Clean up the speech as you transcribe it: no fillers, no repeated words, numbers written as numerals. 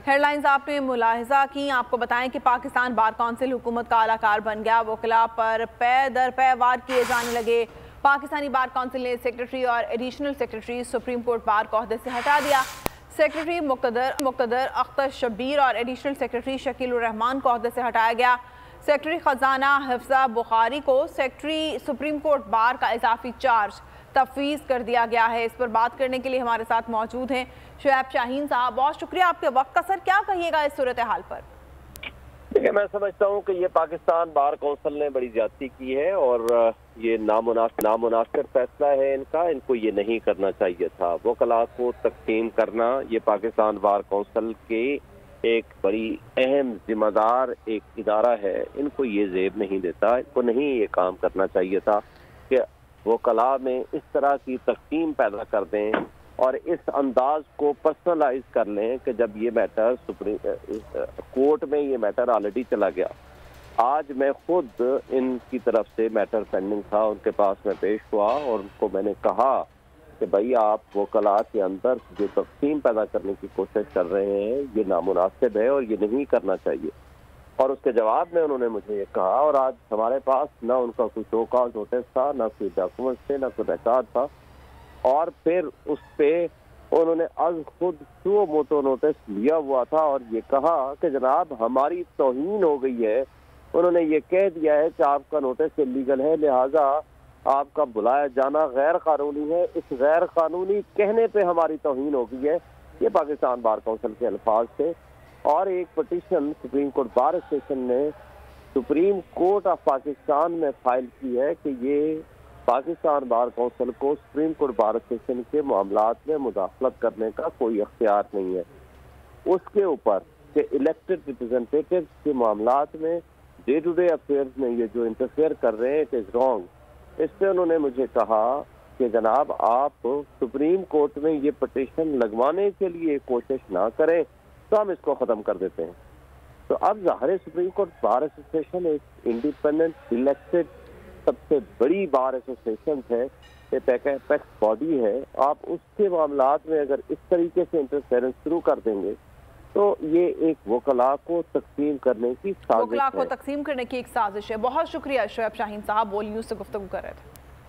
Headlines आपने मुलाहिजा की। आपको बताएं कि पाकिस्तान बार काउंसिल हुकूमत का आलाकार बन गया। वकला पर पै दर पै वार किए जाने लगे। पाकिस्तानी बार काउंसिल ने सेक्रेटरी और additional secretary supreme court bar को ओहदे से हटा दिया। सेक्रेटरी मुक्तदर अख्तर शब्बीर और एडिशनल सेक्रेटरी शकील उर रहमान को ओहदे से हटाया गया। सेक्रेटरी खजाना हिफ्जा बुखारी को सेक्रेटरी सुप्रीम कोर्ट बार का इजाफी चार्ज तफवीज़ कर दिया गया है। इस पर बात करने के लिए हमारे साथ मौजूद हैं शुएब शाहीन साहब। बहुत शुक्रिया आपके वक्त का। सर, क्या कहिएगा इस सूरत हाल पर? देखिए, मैं समझता हूँ कि ये पाकिस्तान बार काउंसिल ने बड़ी ज्यादती की है और ये नामुनासिब फैसला है इनको ये नहीं करना चाहिए था। वकला को तकसीम करना ये पाकिस्तान बार काउंसिल के एक बड़ी अहम जिम्मेदार एक इदारा है, इनको ये जेब नहीं देता, इनको नहीं ये काम करना चाहिए था कि वकला में इस तरह की तकसीम पैदा कर दें और इस अंदाज को पर्सनलाइज कर लें कि जब ये मैटर सुप्रीम कोर्ट में ये मैटर ऑलरेडी चला गया। आज मैं खुद इनकी तरफ से मैटर पेंडिंग था, उनके पास मैं पेश हुआ और उनको मैंने कहा कि भाई आप वकला के अंदर जो तकसीम पैदा करने की कोशिश कर रहे हैं ये नामुनासिब है और ये नहीं करना चाहिए। और उसके जवाब में उन्होंने मुझे ये कहा, और आज हमारे पास ना उनका कोई शो कॉज नोटिस था, ना कोई डॉक्यूमेंट थे, ना कोई रिकॉर्ड था, और फिर उस पे उन्होंने आज खुद सुओ मोटो नोटिस लिया हुआ था और ये कहा कि जनाब हमारी तौहीन हो गई है। उन्होंने ये कह दिया है कि आपका नोटिस इलीगल है, लिहाजा आपका बुलाया जाना गैर कानूनी है। इस गैर कानूनी कहने पे हमारी तौहीन हो गई है। ये पाकिस्तान बार काउंसिल के अल्फाज थे। और एक petition supreme court bar association ने सुप्रीम कोर्ट ऑफ पाकिस्तान में फाइल की है कि ये पाकिस्तान बार काउंसिल को सुप्रीम कोर्ट बार एसोसिएशन के मामलात में मुदाखलत करने का कोई इख्तियार नहीं है। उसके ऊपर कि इलेक्टेड रिप्रेजेंटेटिव्स के मामलात में डे टू डे अफेयर्स में ये जो इंटरफेयर कर रहे हैं इट इज़ रॉन्ग। इस पर उन्होंने मुझे कहा कि जनाब आप सुप्रीम कोर्ट में ये पटिशन लगवाने के लिए कोशिश ना करें तो हम इसको ख़त्म कर देते हैं। तो अब ज़ाहिर सुप्रीम कोर्ट बार एसोसिएशन एक इंडिपेंडेंट इलेक्टेड सबसे बड़ी बार एसोसिएशन है, एक एपेक्स बॉडी है। आप उसके मामलात में अगर इस तरीके से इंटरफेरेंस शुरू कर देंगे तो ये एक वकला को तकसीम करने की साजिश है। वकला को तकसीम करने की एक साजिश है। बहुत शुक्रिया शुएब शाहीन साहब, बोल न्यूज़ से गुफ्तगू कर रहे थे।